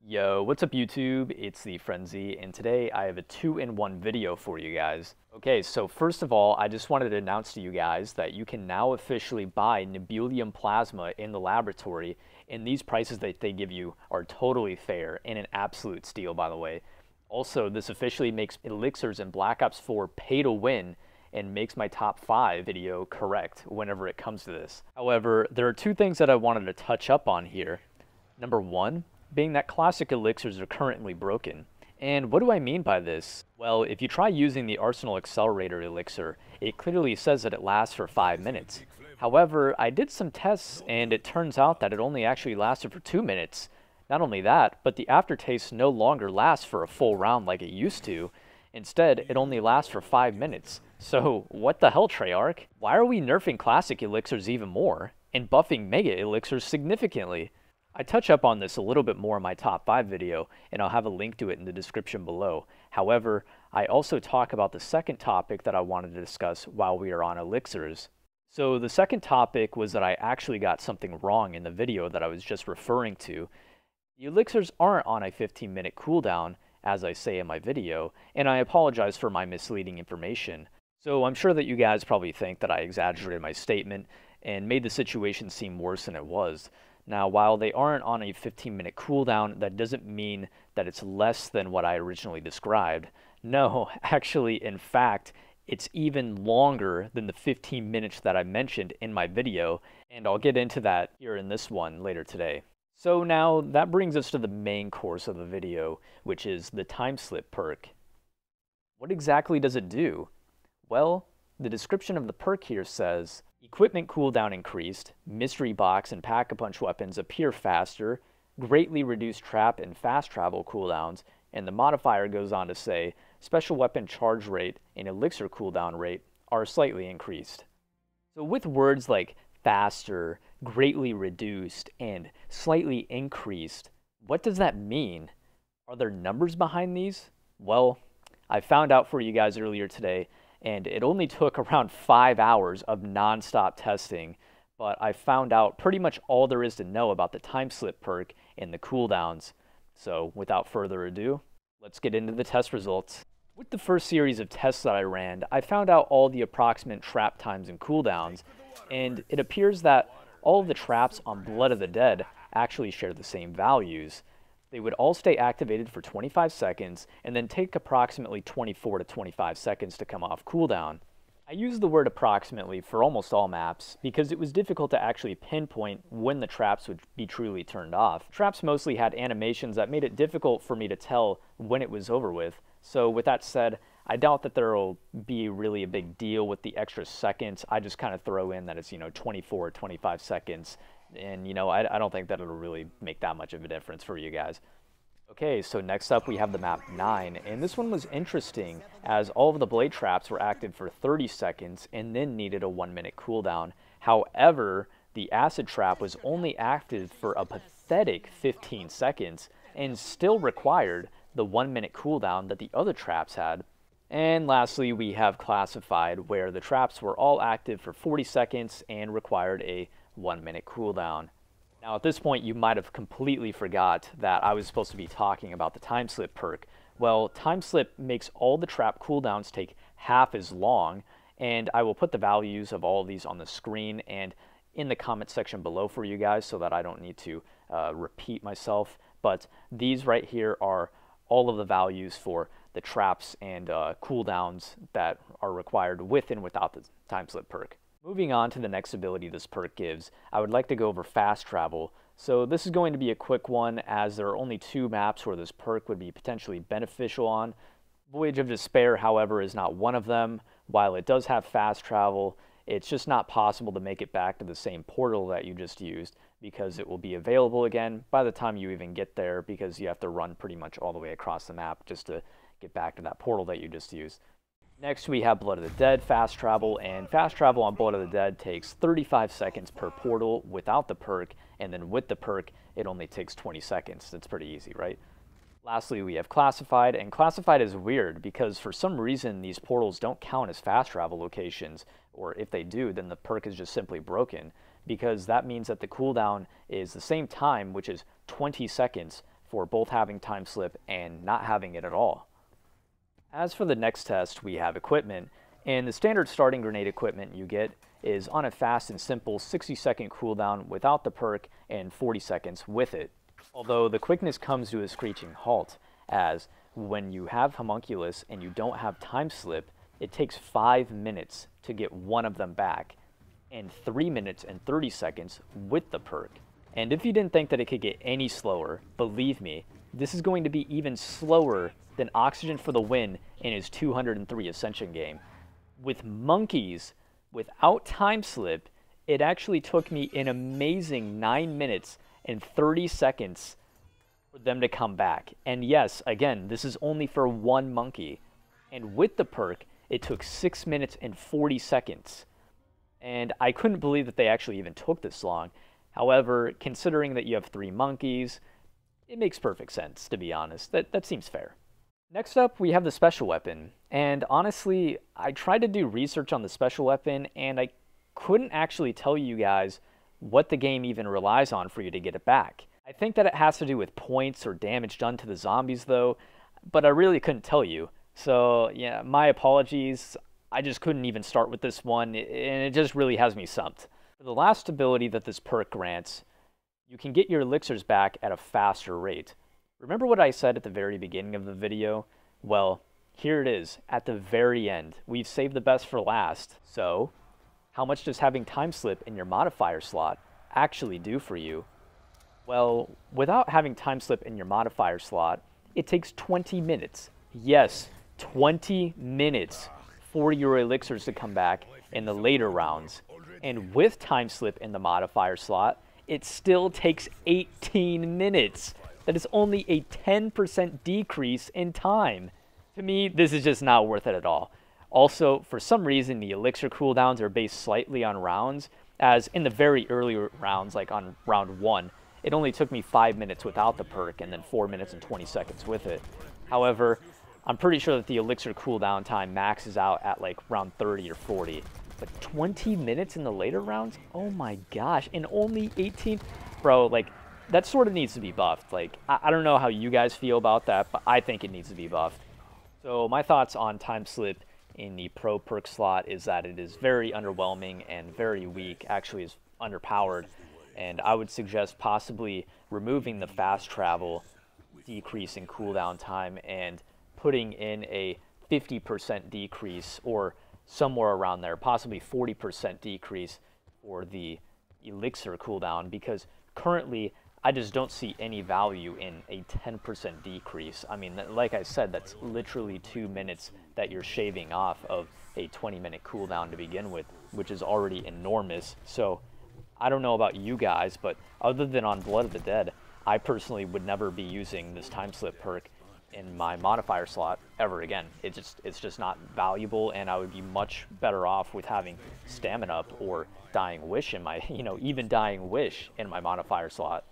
Yo, what's up YouTube? It's the Frenzy, and today I have a 2-in-1 video for you guys. Okay, so first of all, I just wanted to announce to you guys that you can now officially buy Nebulium Plasma in the laboratory, and these prices that they give you are totally fair and an absolute steal, by the way. Also, this officially makes Elixirs and Black Ops 4 pay to win, and makes my top 5 video correct whenever it comes to this. However, there are two things that I wanted to touch up on here. Number one, being that classic elixirs are currently broken. And what do I mean by this? Well, if you try using the Arsenal Accelerator elixir, it clearly says that it lasts for 5 minutes. However, I did some tests and it turns out that it only actually lasted for 2 minutes. Not only that, but the aftertaste no longer lasts for a full round like it used to. Instead, it only lasts for 5 minutes. So, what the hell, Treyarch? Why are we nerfing classic elixirs even more, and buffing mega elixirs significantly? I touch up on this a little bit more in my top 5 video, and I'll have a link to it in the description below. However, I also talk about the second topic that I wanted to discuss while we are on elixirs. So the second topic was that I actually got something wrong in the video that I was just referring to. The elixirs aren't on a 15-minute cooldown, as I say in my video, and I apologize for my misleading information. So I'm sure that you guys probably think that I exaggerated my statement and made the situation seem worse than it was. Now, while they aren't on a 15-minute cooldown, that doesn't mean that it's less than what I originally described. No, actually, in fact, it's even longer than the 15 minutes that I mentioned in my video, and I'll get into that here in this one later today. So now, that brings us to the main course of the video, which is the Timeslip Perk. What exactly does it do? Well, the description of the perk here says, equipment cooldown increased, mystery box and pack-a-punch weapons appear faster, greatly reduced trap and fast travel cooldowns, and the modifier goes on to say, special weapon charge rate and elixir cooldown rate are slightly increased. So with words like faster, greatly reduced, and slightly increased, what does that mean? Are there numbers behind these? Well, I found out for you guys earlier today, and it only took around 5 hours of non-stop testing, but I found out pretty much all there is to know about the Timeslip perk and the cooldowns. So without further ado, let's get into the test results. With the first series of tests that I ran, I found out all the approximate trap times and cooldowns, and it appears that all of the traps on Blood of the Dead actually share the same values. They would all stay activated for 25 seconds and then take approximately 24 to 25 seconds to come off cooldown. I use the word approximately for almost all maps because it was difficult to actually pinpoint when the traps would be truly turned off. Traps mostly had animations that made it difficult for me to tell when it was over with. So with that said, I doubt that there will be really a big deal with the extra seconds. I just kind of throw in that it's, 24 or 25 seconds. And, I don't think that it'll really make that much of a difference for you guys. Okay, so next up we have the map 9, and this one was interesting as all of the blade traps were active for 30 seconds and then needed a 1-minute cooldown. However, the acid trap was only active for a pathetic 15 seconds and still required the 1-minute cooldown that the other traps had. And lastly, we have classified, where the traps were all active for 40 seconds and required a 1-minute cooldown. Now at this point you might have completely forgot that I was supposed to be talking about the Timeslip perk. Well, Timeslip makes all the trap cooldowns take half as long, and I will put the values of all of these on the screen and in the comment section below for you guys so that I don't need to repeat myself. But these right here are all of the values for the traps and cooldowns that are required with and without the Timeslip perk. Moving on to the next ability this perk gives, I would like to go over fast travel. So this is going to be a quick one as there are only 2 maps where this perk would be potentially beneficial on. Voyage of Despair, however, is not one of them. While it does have fast travel, it's just not possible to make it back to the same portal that you just used because it will be available again by the time you even get there, because you have to run pretty much all the way across the map just to get back to that portal that you just used. Next we have Blood of the Dead fast travel, and fast travel on Blood of the Dead takes 35 seconds per portal without the perk, and then with the perk it only takes 20 seconds. That's pretty easy, right? Lastly, we have Classified, and Classified is weird because for some reason these portals don't count as fast travel locations, or if they do, then the perk is just simply broken, because that means that the cooldown is the same time, which is 20 seconds for both having Timeslip and not having it at all. As for the next test, we have equipment, and the standard starting grenade equipment you get is on a fast and simple 60-second cooldown without the perk and 40 seconds with it. Although the quickness comes to a screeching halt, as when you have Homunculus and you don't have Timeslip, it takes 5 minutes to get one of them back, and 3 minutes and 30 seconds with the perk. And if you didn't think that it could get any slower, believe me, this is going to be even slower than Oxygen for the Win in his 203 Ascension game. With monkeys, without Timeslip, it actually took me an amazing 9 minutes and 30 seconds for them to come back. And yes, again, this is only for one monkey. And with the perk, it took 6 minutes and 40 seconds. And I couldn't believe that they actually even took this long. However, considering that you have 3 monkeys, it makes perfect sense, to be honest. That seems fair. Next up, we have the special weapon. And honestly, I tried to do research on the special weapon, and I couldn't actually tell you guys what the game even relies on for you to get it back. I think that it has to do with points or damage done to the zombies, though, but I really couldn't tell you. So, yeah, my apologies. I just couldn't even start with this one, and it just really has me stumped. For the last ability that this perk grants, you can get your elixirs back at a faster rate. Remember what I said at the very beginning of the video? Well, here it is, at the very end. We've saved the best for last. So, how much does having Timeslip in your modifier slot actually do for you? Well, without having Timeslip in your modifier slot, it takes 20 minutes. Yes, 20 minutes for your elixirs to come back in the later rounds. And with Timeslip in the modifier slot, it still takes 18 minutes. That is only a 10% decrease in time. To me, this is just not worth it at all. Also, for some reason, the elixir cooldowns are based slightly on rounds, as in the very early rounds, like on round 1, it only took me 5 minutes without the perk and then 4 minutes and 20 seconds with it. However, I'm pretty sure that the elixir cooldown time maxes out at like round 30 or 40. But 20 minutes in the later rounds? Oh my gosh, and only 18? Bro, like, that sort of needs to be buffed. Like, I don't know how you guys feel about that, but I think it needs to be buffed. So my thoughts on Timeslip in the pro perk slot is that it is very underwhelming and very weak, actually is underpowered, and I would suggest possibly removing the fast travel, decreasing cooldown time, and putting in a 50% decrease or somewhere around there, possibly 40% decrease for the elixir cooldown, because currently I just don't see any value in a 10% decrease. I mean, like I said, that's literally 2 minutes that you're shaving off of a 20-minute cooldown to begin with, which is already enormous. So I don't know about you guys, but other than on Blood of the Dead, I personally would never be using this Timeslip perk in my modifier slot ever again. It's just not valuable, and I would be much better off with having Stamina Up or Dying Wish in my, even Dying Wish in my modifier slot.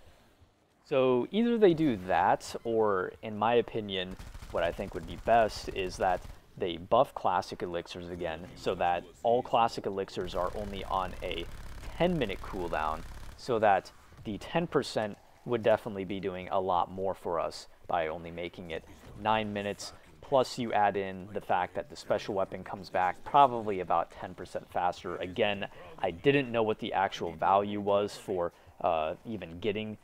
So either they do that, or in my opinion, what I think would be best is that they buff classic elixirs again, so that all classic elixirs are only on a 10-minute cooldown, so that the 10% would definitely be doing a lot more for us by only making it 9 minutes, plus you add in the fact that the special weapon comes back probably about 10% faster. Again, I didn't know what the actual value was for even getting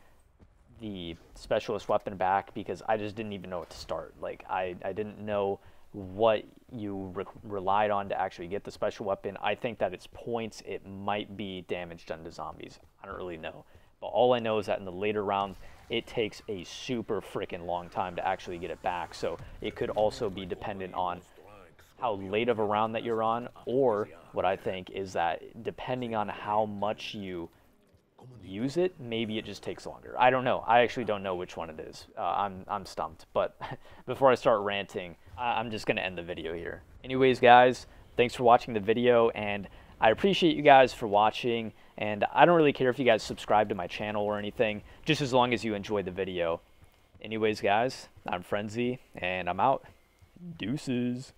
the specialist weapon back, because I just didn't even know what to start. Like, I didn't know what you relied on to actually get the special weapon. I think that it's points, it might be damage done to zombies. I don't really know. But all I know is that in the later rounds, it takes a super freaking long time to actually get it back. So it could also be dependent on how late of a round that you're on, or what I think is that depending on how much you use it, maybe it just takes longer. I don't know. I actually don't know which one it is. I'm stumped. But before I start ranting, I'm just going to end the video here. Anyways, guys, thanks for watching the video, and I appreciate you guys for watching, and I don't really care if you guys subscribe to my channel or anything, just as long as you enjoyed the video. Anyways, guys, I'm Frenzy, and I'm out. Deuces.